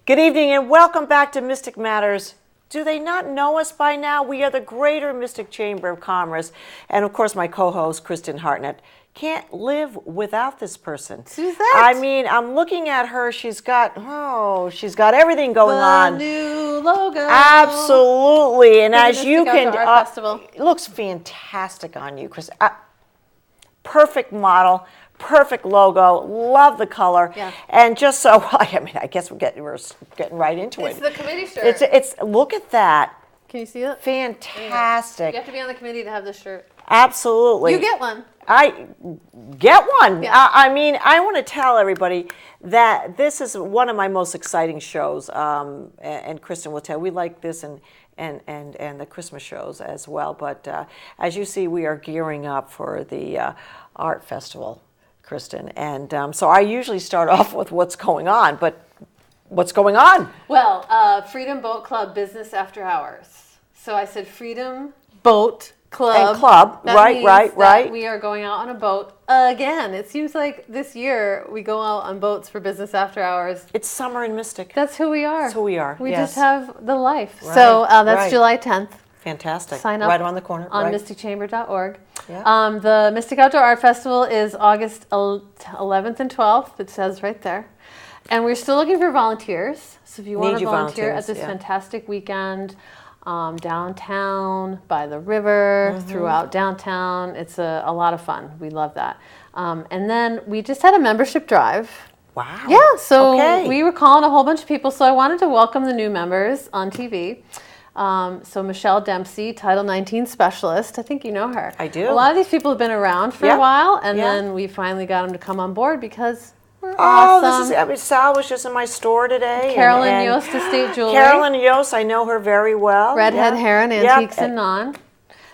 Good evening and welcome back to Mystic Matters. Do they not know us by now? We are the Greater Mystic Chamber of Commerce. And of course, my co-host, Kristin Hartnett. Can't live without this person. Susette. I mean, I'm looking at her. She's got everything going on. The new logo. Absolutely. And as you can, it it looks fantastic on you, Chris. Perfect model. Perfect logo. Love the color. Yeah. And just so, I guess we're getting right into it. It's the committee shirt. It's look at that. Can you see it? Fantastic. You have to be on the committee to have this shirt. Absolutely. You get one. I get one. Yeah. I want to tell everybody that this is one of my most exciting shows. And Kristin will tell you, we like this and the Christmas shows as well. But as you see, we are gearing up for the art festival, Kristin. And so I usually start off with what's going on, but what's going on? Well, Freedom Boat Club Business After Hours. So I said Freedom Boat Club. And club, That right, means right, that right. We are going out on a boat again. It seems like this year we go out on boats for business after hours. It's summer in Mystic. That's who we are. That's who we are. We yes. just have the life. Right, So that's right. July 10th. Fantastic. Sign up right around the corner. on right. mysticchamber.org. Yeah. The Mystic Outdoor Art Festival is August 11th and 12th. It says right there. And we're still looking for volunteers. So if you want to volunteer at this fantastic weekend, downtown, by the river, throughout downtown, it's a lot of fun. We love that. And then we just had a membership drive. Wow. Yeah, so okay. we were calling a whole bunch of people. So I wanted to welcome the new members on TV. So Michelle Dempsey, Title 19 specialist. I think you know her. I do. A lot of these people have been around for a while, and then we finally got them to come on board because we're awesome. Sal was just in my store today. Carolyn Yost, Estate Jewelry. Carolyn Yost, I know her very well. Redhead Heron, Antiques and Non.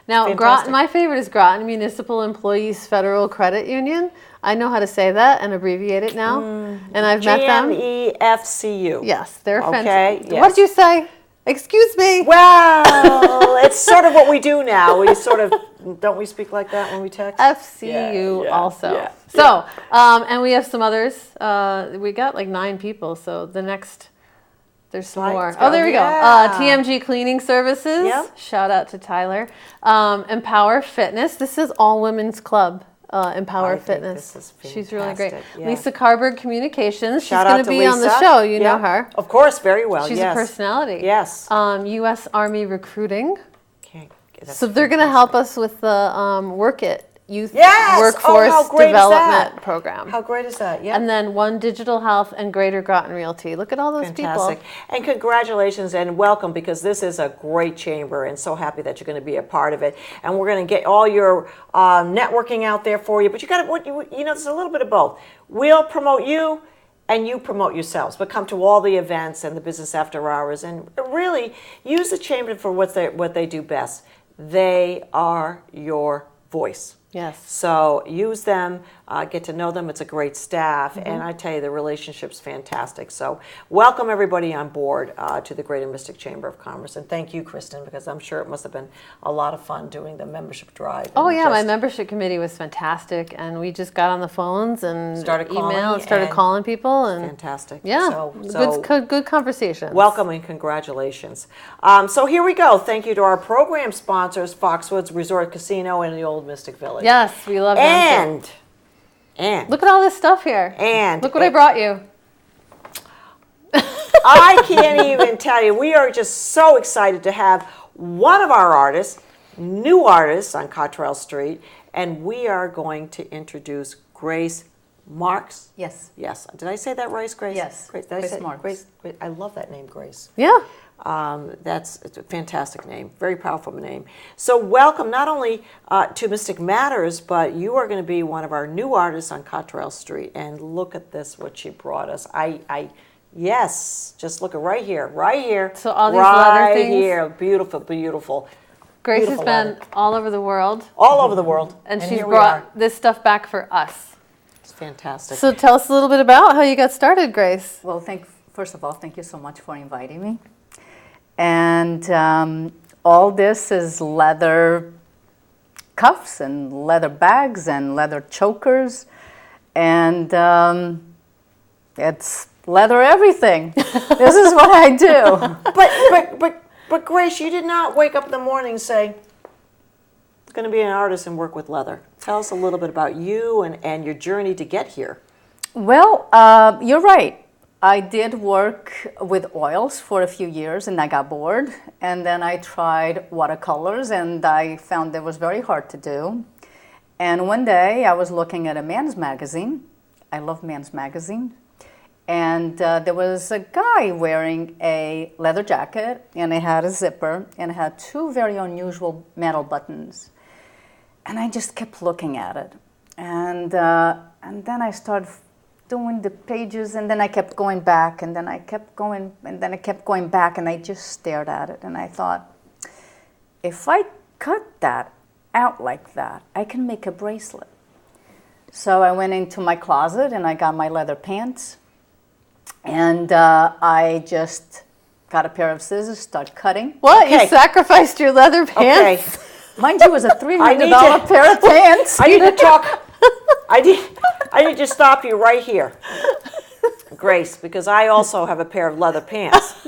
Now, Groton, my favorite is Groton Municipal Employees Federal Credit Union. I know how to say that and abbreviate it now. And I've met them. GMEFCU. Yes, they're okay. fantastic. Yes. What did you say? Excuse me. Well, it's sort of what we do now. We sort of, don't we speak like that when we text? FCU also. Yeah. So, and we have some others. We got like 9 people. So the next, there's some more. Oh, there we go. TMG Cleaning Services. Yep. Shout out to Tyler. Empower Fitness. This is all women's club. Empower Fitness. This is She's really great. Yeah. Lisa Carberg Communications. Shout She's going to be on the show. You know her. Of course, very well. She's a personality. Yes. U.S. Army Recruiting. That's So they're going to help us with the Work It Youth Workforce Development Program. How great is that? Yeah. And then One Digital Health and Greater Groton Realty. Look at all those Fantastic. people. And congratulations and welcome, because this is a great chamber and so happy that you're going to be a part of it. And we're going to get all your networking out there for you. But you got to, there's a little bit of both. We'll promote you and you promote yourselves, but come to all the events and the business after hours and really use the chamber for what they do best. They are your voice. Yes. So use them, get to know them. It's a great staff, and I tell you, the relationship's fantastic. So welcome everybody on board to the Greater Mystic Chamber of Commerce, and thank you, Kristin, because I'm sure it must have been a lot of fun doing the membership drive. Oh yeah, my membership committee was fantastic, and we just got on the phones and started calling people, and fantastic. Yeah, so good conversations. Welcome and congratulations. So here we go. Thank you to our program sponsors, Foxwoods Resort Casino and the Old Mystic Village. Yes, we love them too. And look at all this stuff here. And look what I brought you. I can't even tell you. We are just so excited to have one of our artists, new artists on Cottrell Street, and we are going to introduce Grace Marques. Yes. Yes. Did I say that right, Grace? Yes. Grace Marques. Grace. I love that name, Grace. Yeah. It's a fantastic name, very powerful name. So welcome not only to Mystic Matters, but you are going to be one of our new artists on Cottrell Street. And look at this, what she brought us. Yes, just look at right here. So all these leather things. Right here, beautiful, beautiful. Grace beautiful has been leather. all over the world. All over the world. And she's brought this stuff back for us. It's fantastic. So tell us a little bit about how you got started, Grace. Well, first of all, thank you so much for inviting me. And all this is leather cuffs and leather bags and leather chokers. And it's leather everything. This is what I do. But Grace, you did not wake up in the morning and say, I'm going to be an artist and work with leather. Tell us a little bit about you and your journey to get here. Well, you're right. I did work with oils for a few years and I got bored. And then I tried watercolors and I found it was very hard to do. And one day I was looking at a men's magazine. I love men's magazine. And there was a guy wearing a leather jacket and it had a zipper and it had two very unusual metal buttons. And I just kept looking at it. And then I started doing the pages, and then I kept going back, and then I kept going, and then I kept going back, and I just stared at it, and I thought, if I cut that out like that, I can make a bracelet. So I went into my closet, and I got my leather pants, and I just got a pair of scissors, started cutting. What? Okay. You sacrificed your leather pants? Okay. Mind you, it was a $300 pair of pants. I need to talk. I need to stop you right here, Grace, because I also have a pair of leather pants.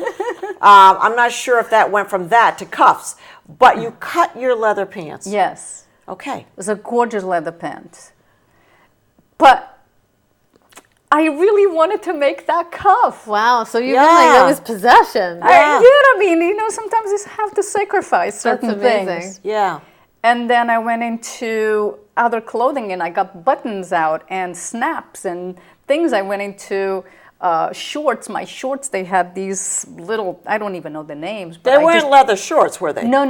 I'm not sure if that went from that to cuffs, but you cut your leather pants. Yes. Okay. It was a gorgeous leather pants. But I really wanted to make that cuff. Wow, so you really, it was possession. Yeah. I mean, sometimes you have to sacrifice certain things. Yeah. And then I went into other clothing and I got buttons out and snaps and things. I went into shorts. My shorts, they had these little, I don't even know the names. But they weren't leather shorts, were they? No.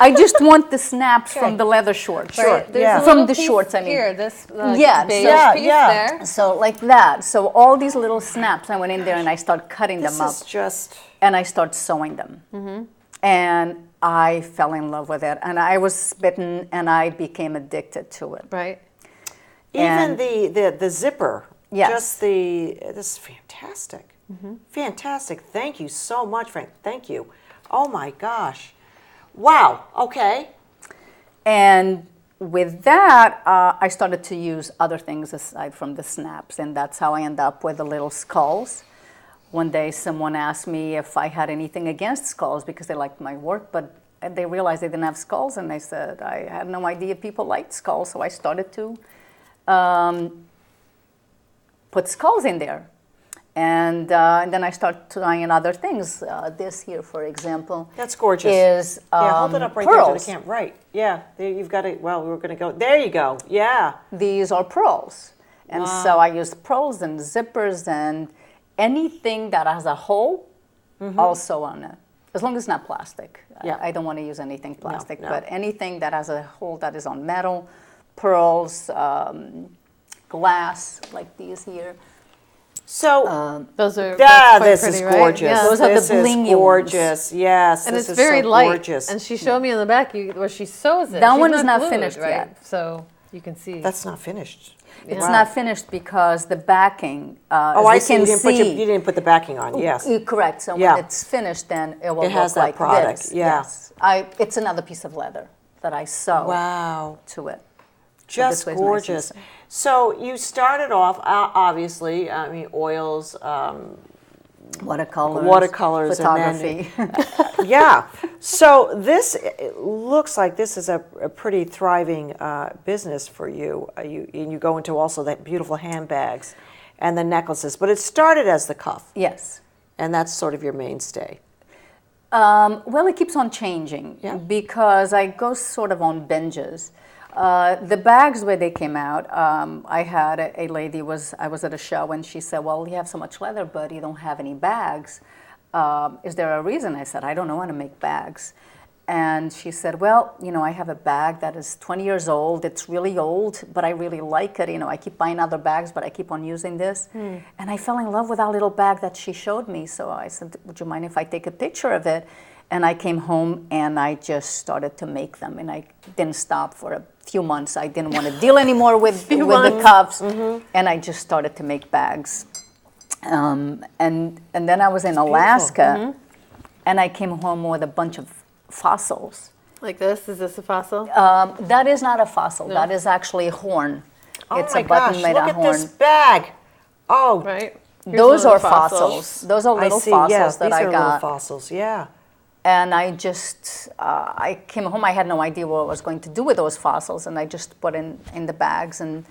I just want the snaps from the leather shorts. Sure. Yeah. From the shorts, I mean. Here, this beige piece there. So like that. So all these little snaps, I went in there and I started cutting them up. This is just... And I started sewing them. Mm-hmm. And I fell in love with it, and I was smitten, and I became addicted to it. Right. Even the zipper. Yes. This is fantastic. Mm-hmm. Fantastic. Thank you so much, Frank. Thank you. Oh my gosh. Wow. Okay. And with that, I started to use other things aside from the snaps, and that's how I ended up with the little skulls. One day someone asked me if I had anything against skulls because they liked my work, but they realized they didn't have skulls, and I said I had no idea people liked skulls, so I started to put skulls in there. And then I started trying other things. This here, for example. That's gorgeous. Is hold it up right pearls. there to the camera. Right. Yeah. There, you've got it. Well, we were going to go. There you go. Yeah. These are pearls. And so I used pearls and zippers and anything that has a hole, also on it. As long as it's not plastic. Yeah. I don't want to use anything plastic, No. but anything that has a hole that is on metal, pearls, glass, like these here. So those are this pretty, is right? gorgeous. Yeah. Those are the This is blingy gorgeous. Yes, and this it's is very so light. gorgeous. And she showed me on the back where she sews it. That She's one is not glued, finished right? yet. So you can see. That's not finished. It's Wow. not finished because the backing, Oh, as I you see. can You didn't put the backing on. Yes. Correct. So Yeah. when it's finished, then it will It has look that like product, this. yeah. Yes. It's another piece of leather that I sew Wow. to it. Just this way is nice and gorgeous. simple. So you started off, obviously, I mean, oils, Watercolors, photography. and then yeah. So this it looks like this is a pretty thriving business for you. You go into also that beautiful handbags and the necklaces, but it started as the cuff, Yes. and that's sort of your mainstay. Well, it keeps on changing because I go sort of on binges. The bags, where they came out, I had a lady, I was at a show, and she said, well, you have so much leather, but you don't have any bags. Is there a reason? I said, I don't know how to make bags. And she said, well, I have a bag that is 20 years old. It's really old, but I really like it. I keep buying other bags, but I keep on using this. And I fell in love with that little bag that she showed me. So I said, would you mind if I take a picture of it? And I came home and I just started to make them. And I didn't stop for a few months. I didn't want to deal anymore with the cuffs. And I just started to make bags. And then I was in Alaska, and I came home with a bunch of fossils. Like this? Is this a fossil? That is not a fossil. No. That is actually a horn. Oh It's my a button gosh! made Look of at horn. this bag. Oh, Right. Those are fossils. Those are little fossils that I got. These are little fossils, yeah. And I just, I came home, I had no idea what I was going to do with those fossils, and I just put in the bags. And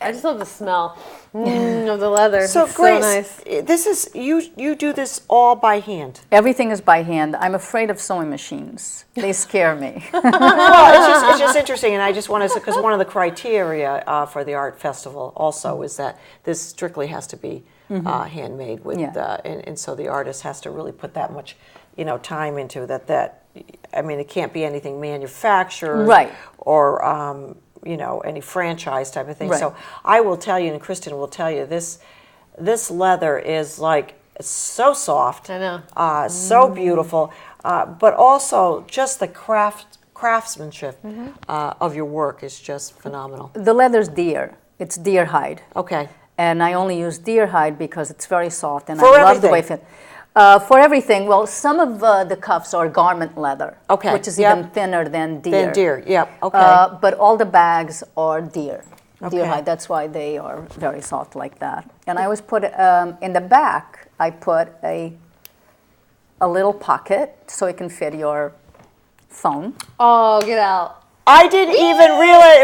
I just love the smell of the leather. So, it's Grace, so nice. this is, you do this all by hand. Everything is by hand. I'm afraid of sewing machines. They scare me. Well, it's just interesting, and I just want to, because one of the criteria for the art festival also is that this strictly has to be handmade with, and so the artist has to really put that much, time into that. I mean, it can't be anything manufactured, right? Or any franchise type of thing. Right. So I will tell you, and Kristin will tell you, this leather is like so soft. I know. So beautiful, but also just the craftsmanship of your work is just phenomenal. The leather's deer. It's deer hide. Okay. And I only use deer hide because it's very soft, and For I love everything. the way it fits. For everything, well, some of the cuffs are garment leather, which is even thinner than deer. Than deer, okay. But all the bags are deer Okay. hide. That's why they are very soft like that. And I always put in the back. I put a little pocket so it can fit your phone. Oh, get out. I didn't even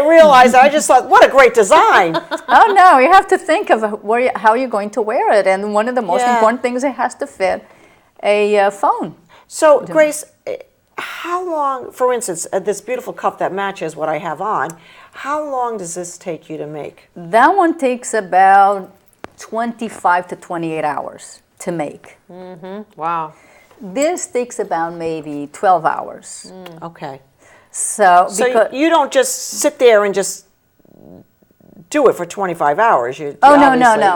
realize that. I just thought, what a great design. Oh no, you have to think of how you're going to wear it, and one of the most important things, it has to fit a phone. So, Grace, how long, for instance, this beautiful cuff that matches what I have on, how long does this take you to make? That one takes about 25 to 28 hours to make. Wow. This takes about maybe 12 hours. Okay. So you don't just sit there and just do it for 25 hours. No.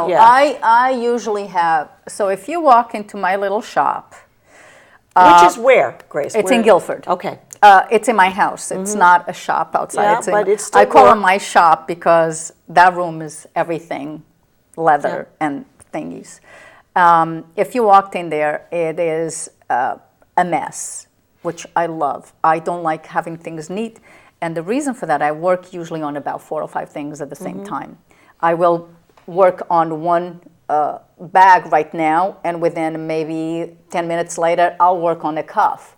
Yeah. I usually have, so if you walk into my little shop. Which is where, Grace? It's in Guilford. Okay. It's in my house. It's not a shop outside. Yeah, but it's still I call it my shop because that room is everything leather and thingies. If you walked in there, it is a mess, which I love. I don't like having things neat. And the reason for that, I work usually on about 4 or 5 things at the same time. I will work on one bag right now, and within maybe 10 minutes later, I'll work on a cuff.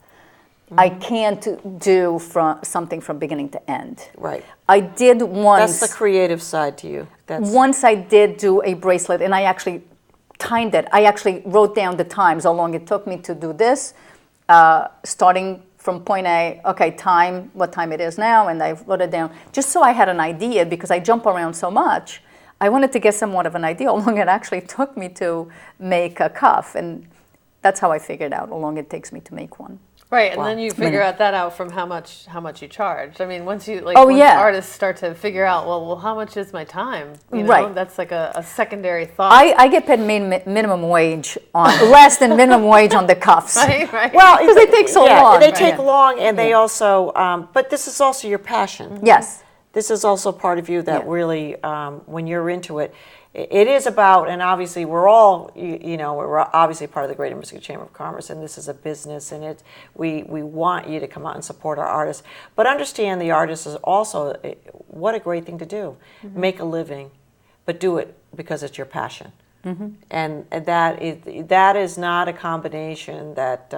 I can't do something from beginning to end. Right. I did once. That's the creative side to you. Once I did do a bracelet, and I actually timed it. I actually wrote down the times, how long it took me to do this, starting from point A, time, what time it is now, and I wrote it down, just so I had an idea, because I jump around so much. I wanted to get somewhat of an idea how long it actually took me to make a cuff, and that's how I figured out how long it takes me to make one. Right, and then you figure out from how much you charge. I mean, once you artists start to figure out, well, how much is my time? Right. That's like a secondary thought. I get paid minimum wage on less than minimum wage on the cuffs. Right. Well, because they take so long. They take long, and they also. But this is also your passion. Yes. This is also part of you that really, when you're into it, it is about, and obviously we're all, we're obviously part of the Greater Michigan Chamber of Commerce, and this is a business, and we want you to come out and support our artists. But understand the artist is also, what a great thing to do. Make a living, but do it because it's your passion. And that is not a combination that,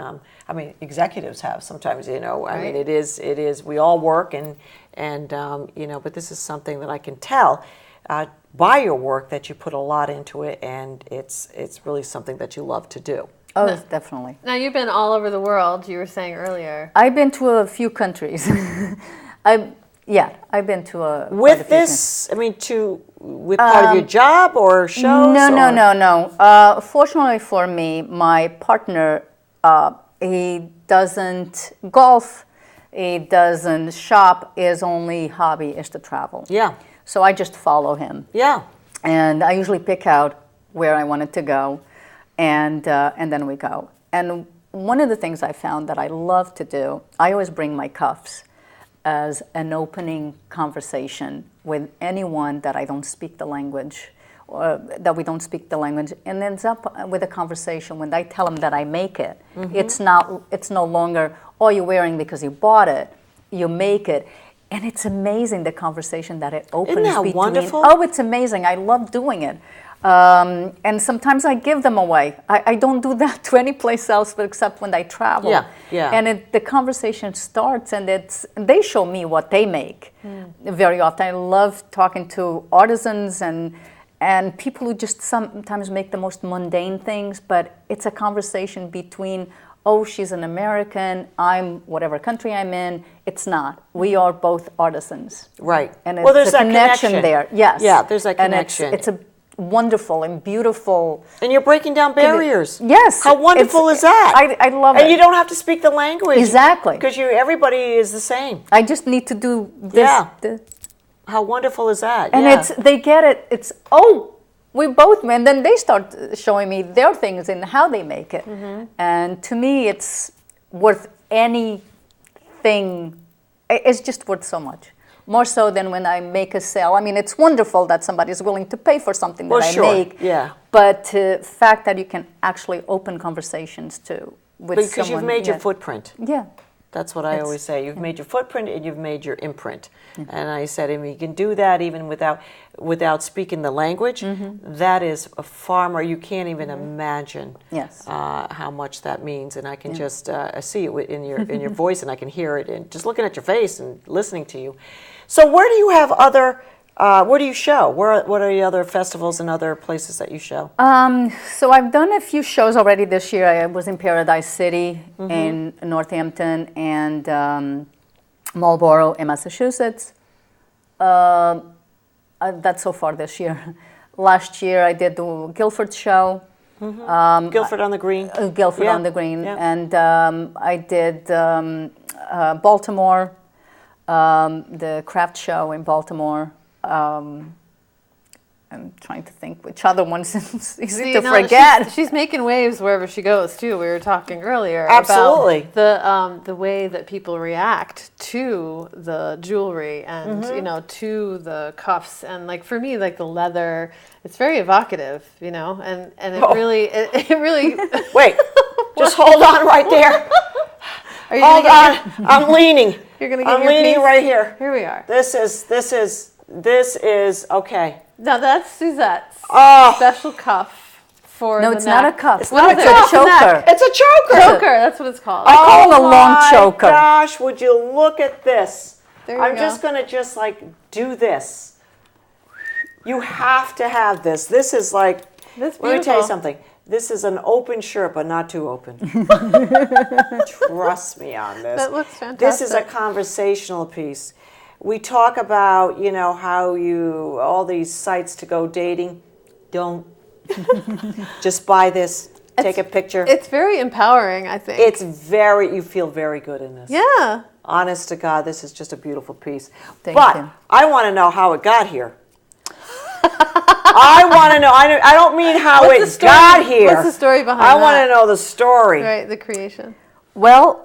executives have sometimes, I mean, it is, we all work and but this is something that I can tell by your work that you put a lot into it, and it's really something that you love to do. Oh, definitely. Now, you've been all over the world, you were saying earlier. I've been to a few countries. I've been to a... With this, with part of your job or shows? No. Fortunately for me, my partner, he doesn't golf, he doesn't shop, his only hobby is to travel. Yeah. So I just follow him. Yeah. And I usually pick out where I wanted to go, and then we go. And one of the things I found that I love to do, I always bring my cuffs as an opening conversation with anyone that I don't speak the language, or that we don't speak the language, and ends up with a conversation when I tell them that I make it. It's no longer, oh, you're wearing because you bought it, you make it. And it's amazing the conversation that it opens. Isn't that between. wonderful? Oh, it's amazing. I love doing it. And sometimes I give them away. I don't do that to any place else but except when I travel. Yeah. And the conversation starts, and they show me what they make very often. I love talking to artisans and people who just sometimes make the most mundane things, but it's a conversation between, oh, she's an American, I'm whatever country I'm in. It's not. We are both artisans. Right. And Well, there's it's a that connection connection. there. Yes. Yeah, there's that And connection. it's a wonderful and beautiful. And you're breaking down barriers. Yes. How wonderful is that? I love it. And you don't have to speak the language. Exactly. Because everybody is the same. I just need to do this. Yeah. How wonderful is that? And they get it. It's, oh, we both, and then they start showing me their things and how they make it. And to me, it's worth anything. It's just worth so much. More so than when I make a sale. I mean, it's wonderful that somebody's willing to pay for something that I make. Yeah. But the fact that you can actually open conversations too with Because someone. you've made your footprint. Yeah. That's what I always say. You've made your footprint and you've made your imprint. And I said, I mean, you can do that even without speaking the language. That is a far more. You can't even imagine how much that means. And I can just see it in your voice, and I can hear it in just looking at your face and listening to you. So where do you have other? Where do you show? What are the other festivals and other places that you show? So I've done a few shows already this year. I was in Paradise City in Northampton and Marlborough in Massachusetts. That's so far this year. Last year I did the Guilford show. Guilford on the Green. Guilford on the Green. Yeah. And I did Baltimore, the craft show in Baltimore. I'm trying to think which other ones. It's easy to forget. She's making waves wherever she goes too. We were talking earlier Absolutely. about the way that people react to the jewelry and to the cuffs, and like for me, like the leather, it's very evocative, and it really Wait, just hold on right there. Hold on, I'm leaning. You're gonna get I'm your leaning piece? right here. Here we are. This is okay. Now that's Suzette's Oh. special cuff for No, the it's not a neck. cuff. It's not a It's cuff. a choker. It's a choker. Choker, that's what it's called. I call it a long my choker. Gosh, would you look at this? There you I'm go. just gonna do this. You have to have this. This is like. That's Let me tell you beautiful. something. This is an open shirt, but not too open. Trust me on this. That looks fantastic. This is a conversational piece. We talk about, how all these sites to go dating. Don't. Just buy this. Take a picture. It's very empowering, I think. You feel very good in this. Yeah. Honest to God, this is just a beautiful piece. Thank but you. I want to know how it got here. I want to know. I don't mean how What's the it story- got here. what's the story behind I want that? to know the story. Right, the creation. Well,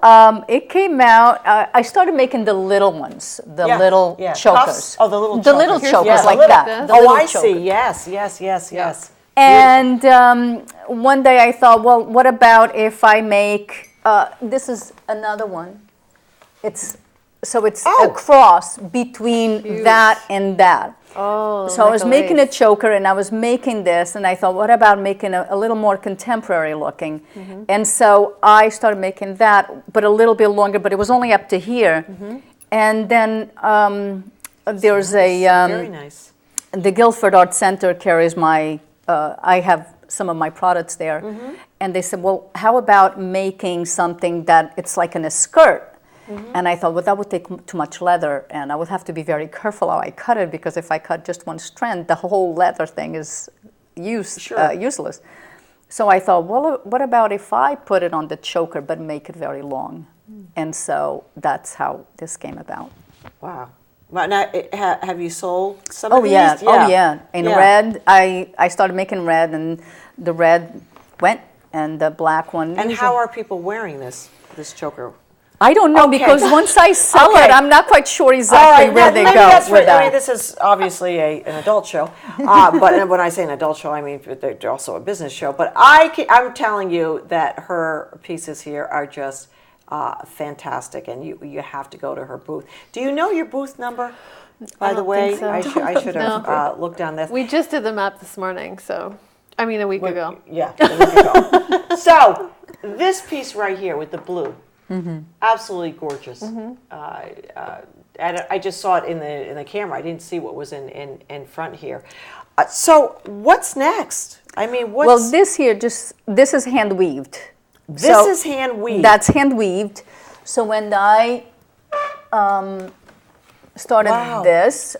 it came out. I started making the little ones, the little chokers. Cuffs? Oh, the little The little chokers. chokers Yeah, the like little- that. The Oh, little I choker. see. Yes. And one day I thought, well, what about if I make? This is another one. It's a cross between Huge. that and that. Oh, So I was like a making a lace. choker, and I was making this, and I thought, what about making a little more contemporary looking? And so I started making that, but a little bit longer, but it was only up to here. And then there's Very nice. the Guilford Art Center carries I have some of my products there. And they said, well, how about making something that it's like in a skirt? And I thought, well, that would take too much leather, and I would have to be very careful how I cut it, because if I cut just one strand, the whole leather thing is useless. So I thought, well, what about if I put it on the choker but make it very long? And so that's how this came about. Wow. Well, now, have you sold some of these? Oh yeah. In red, I started making red, and the red went, and the black one. And how are people wearing this choker? I don't know, Okay. because once I sell Okay. it, I'm not quite sure exactly where they maybe go that's with right. I mean, that. this is obviously an adult show, but when I say an adult show, I mean they're also a business show. But I'm telling you that her pieces here are just fantastic, and you have to go to her booth. Do you know your booth number? By the way, so. I should have looked on this. We just did the map this morning, so a week ago. Yeah, a week ago. So this piece right here with the blue, absolutely gorgeous. And I just saw it in the camera. I didn't see what was in front here. So what's next? I mean, what's... Well, this is hand weaved. This is hand weaved. That's hand weaved. So when I started this,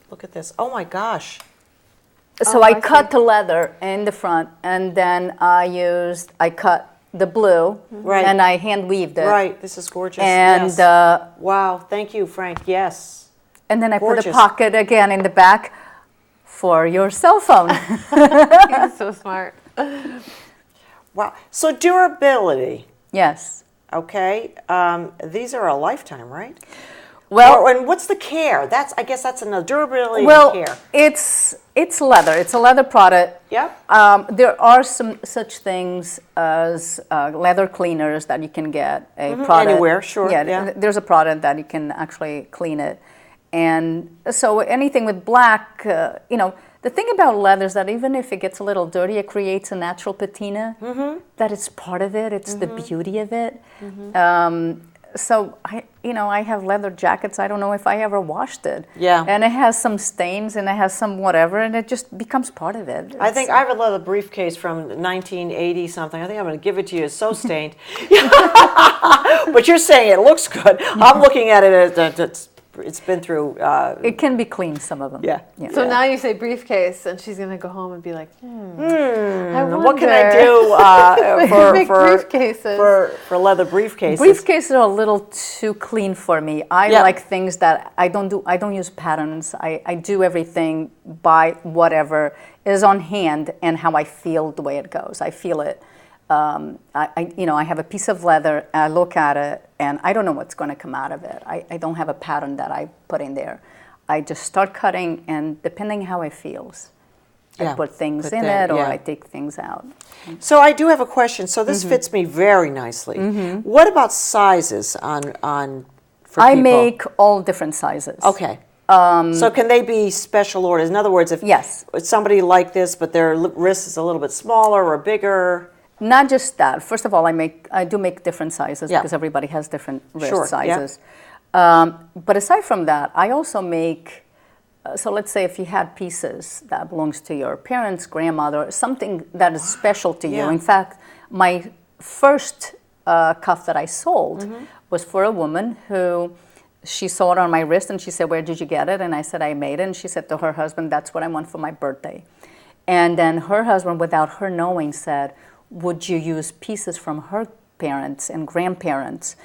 Look at this. Oh my gosh. So I cut the leather in the front, and then I cut the blue, and I hand weaved it. Right, this is gorgeous. And yes. Wow, thank you, Frank. Yes. And then I put a pocket again in the back for your cell phone. He's so smart. Wow. So durability. Yes. Okay. These are a lifetime, right? Well, and what's the care? I guess that's another durability well, and care. it's leather. It's a leather product. Yeah. There are some such things as leather cleaners that you can get a product anywhere. Sure. Yeah, there's a product that you can actually clean it, and so anything with black, the thing about leather is that even if it gets a little dirty, it creates a natural patina. That is part of it. It's the beauty of it. So I have leather jackets. I don't know if I ever washed it. Yeah. And it has some stains and it has some whatever, and it just becomes part of it. I think I have a leather briefcase from 1980 something. I think I'm going to give it to you. It's so stained. But you're saying it looks good. I'm looking at it as it's been through. It can be cleaned, some of them. Yeah. So now you say briefcase, and she's gonna go home and be like, what can I do for leather briefcases? Briefcases are a little too clean for me. I like things that I don't do. I don't use patterns. I do everything by whatever is on hand and how I feel the way it goes. I feel it. I have a piece of leather, I look at it, and I don't know what's going to come out of it. I don't have a pattern that I put in there. I just start cutting, and depending how it feels, I put things in it, or I take things out. So I do have a question. So this fits me very nicely. What about sizes for people? I make all different sizes. Okay. So can they be special orders? In other words, if somebody like this, but their wrist is a little bit smaller or bigger... Not just that. First of all, I do make different sizes because everybody has different wrist sizes. But aside from that, I also make, so let's say if you had pieces that belongs to your parents, grandmother, something that is special to you. In fact, my first cuff that I sold was for a woman who, she saw it on my wrist and she said, "Where did you get it?" And I said, "I made it." And she said to her husband, "That's what I want for my birthday." And then her husband, without her knowing, said, "Would you use pieces from her parents and grandparents?"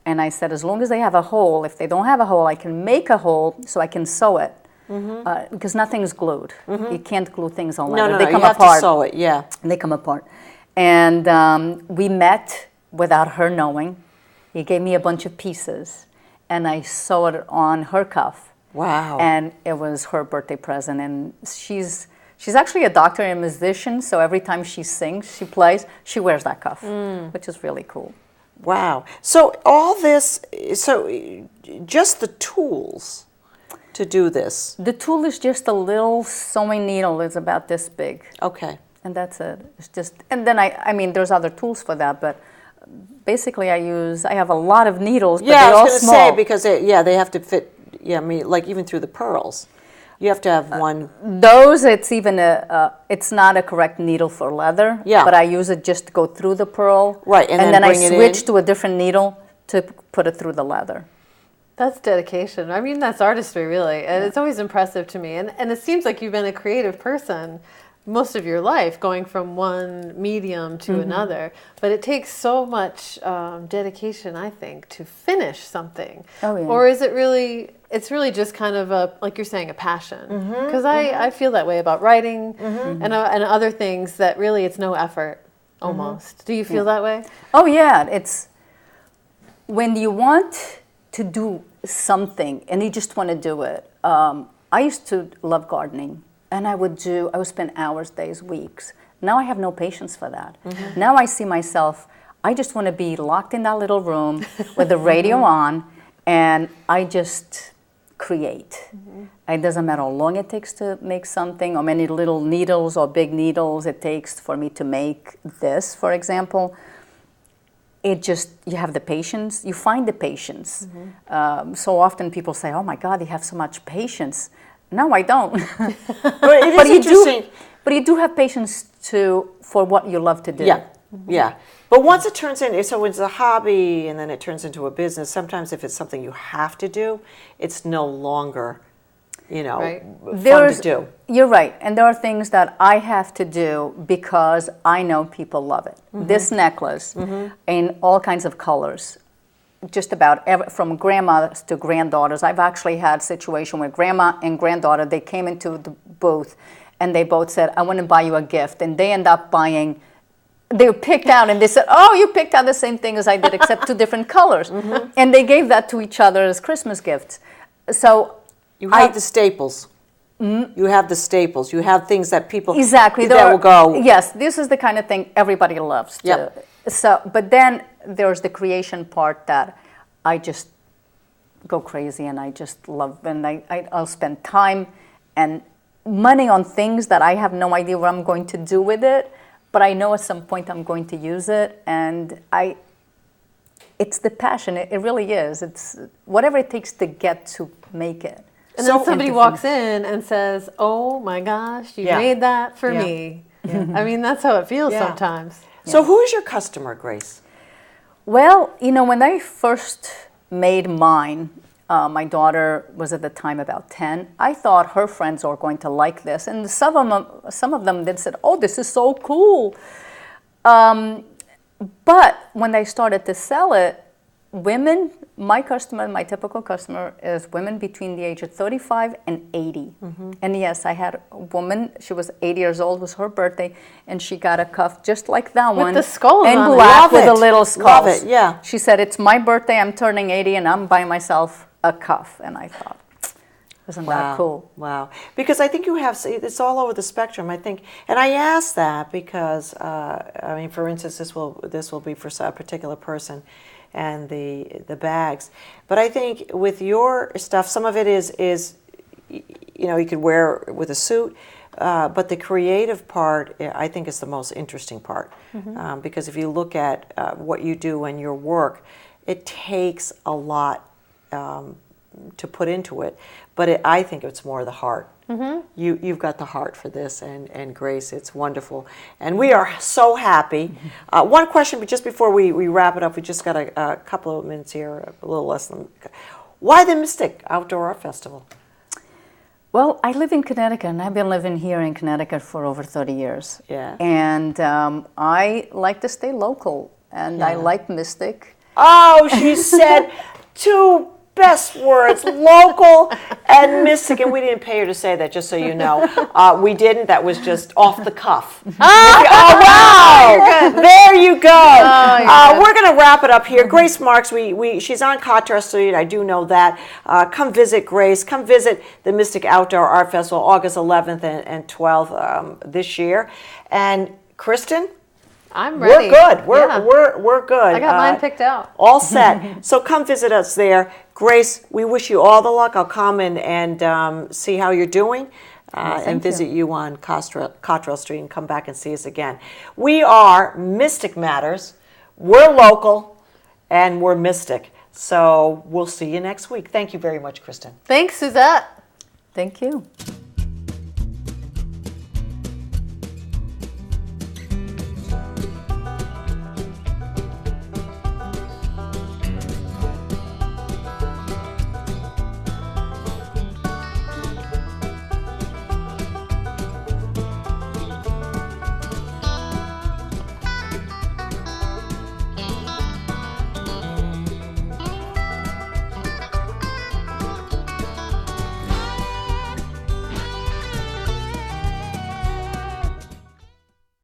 And I said, as long as they have a hole. If they don't have a hole, I can make a hole so I can sew it. Because nothing is glued. You can't glue things on leather. They come you have apart. to sew it, They come apart. And we met without her knowing. He gave me a bunch of pieces, and I sewed it on her cuff. Wow. And it was her birthday present, and She's actually a doctor and a musician, so every time she sings, she plays, she wears that cuff, which is really cool. Wow. So all this, just the tools to do this. The tool is just a little sewing needle. It's about this big. Okay. And that's it. It's just, and then I mean, there's other tools for that, but basically I have a lot of needles, but they're all small. I was going to say, because they have to fit, like even through the pearls. You have to have one. Those, it's even it's not a correct needle for leather. Yeah. But I use it just to go through the pearl. Right, and then I switch to a different needle to put it through the leather. That's dedication. I mean, that's artistry, really. And it's always impressive to me. And it seems like you've been a creative person most of your life, going from one medium to another. But it takes so much dedication, I think, to finish something. Oh, yeah. Or is it really... It's really just kind of like you're saying, a passion. Because I feel that way about writing and other things, that really it's no effort, almost. Do you feel that way? Oh, yeah. It's when you want to do something and you just want to do it. I used to love gardening, and I would spend hours, days, weeks. Now I have no patience for that. Now I see myself, I just want to be locked in that little room with the radio on, and I just create. It doesn't matter how long it takes to make something, or many little needles or big needles it takes for me to make this, for example. It just, you have the patience, you find the patience. So often people say, oh my God, you have so much patience. No, I don't. But it is interesting. But you do have patience for what you love to do. Yeah, yeah. But once it turns in, so it's a hobby and then it turns into a business, sometimes if it's something you have to do, it's no longer, fun to do. You're right. And there are things that I have to do because I know people love it. This necklace in all kinds of colors, just about from grandmothers to granddaughters. I've actually had a situation where grandma and granddaughter, they came into the booth and they both said, I want to buy you a gift. And they end up buying, they were picked out and they said, oh, you picked out the same thing as I did, except 2 different colors. And they gave that to each other as Christmas gifts. So you have the staples. You have the staples. You have things that people that will go. Yes, this is the kind of thing everybody loves. So, but then there's the creation part that I just go crazy and I just love, and I'll spend time and money on things that I have no idea what I'm going to do with it, but I know at some point I'm going to use it, and it's the passion. It really is. It's whatever it takes to get to make it. And then somebody walks in and says, oh my gosh, you made that for me. I mean, that's how it feels sometimes. So who is your customer, Grace? Well, when I first made mine, my daughter was at the time about 10. I thought her friends were going to like this. And some of them then said, oh, this is so cool. But when I started to sell it, women, my typical customer is women between the age of 35 and 80. And yes, I had a woman, she was 80 years old, it was her birthday, and she got a cuff just like that one. With the skulls and on it. black with the little skulls. Love it, yeah. She said, it's my birthday, I'm turning 80, and I'm buying myself a cuff. And I thought, isn't that cool? Wow. Because I think it's all over the spectrum, I think. And I ask that because, for instance, this will be for a particular person, and the bags. But I think with your stuff, some of it is you could wear with a suit, but the creative part, I think, is the most interesting part. Because if you look at what you do and your work, it takes a lot to put into it. But I think it's more the heart. You've got the heart for this, and Grace, it's wonderful. And we are so happy. One question, but just before we wrap it up, we just got a couple of minutes here, a little less than. Why the Mystic Outdoor Art Festival? Well, I live in Connecticut, and I've been living here in Connecticut for over 30 years. Yeah. And I like to stay local, and I like Mystic. Oh, she said 2 best words, local and Mystic, and we didn't pay her to say that, just so you know. We didn't. That was just off the cuff. Oh, wow! There you go. We're going to wrap it up here. Grace Marques, she's on Cottrell Street. I do know that. Come visit Grace. Come visit the Mystic Outdoor Art Festival, August 11th and 12th this year. And Kristin? I'm ready. We're good. I got mine picked out. All set. So come visit us there. Grace, we wish you all the luck. I'll come and see how you're doing and visit you on Cottrell Street and come back and see us again. We are Mystic Matters. We're local and we're Mystic. So we'll see you next week. Thank you very much, Kristin. Thanks, Susette. Thank you.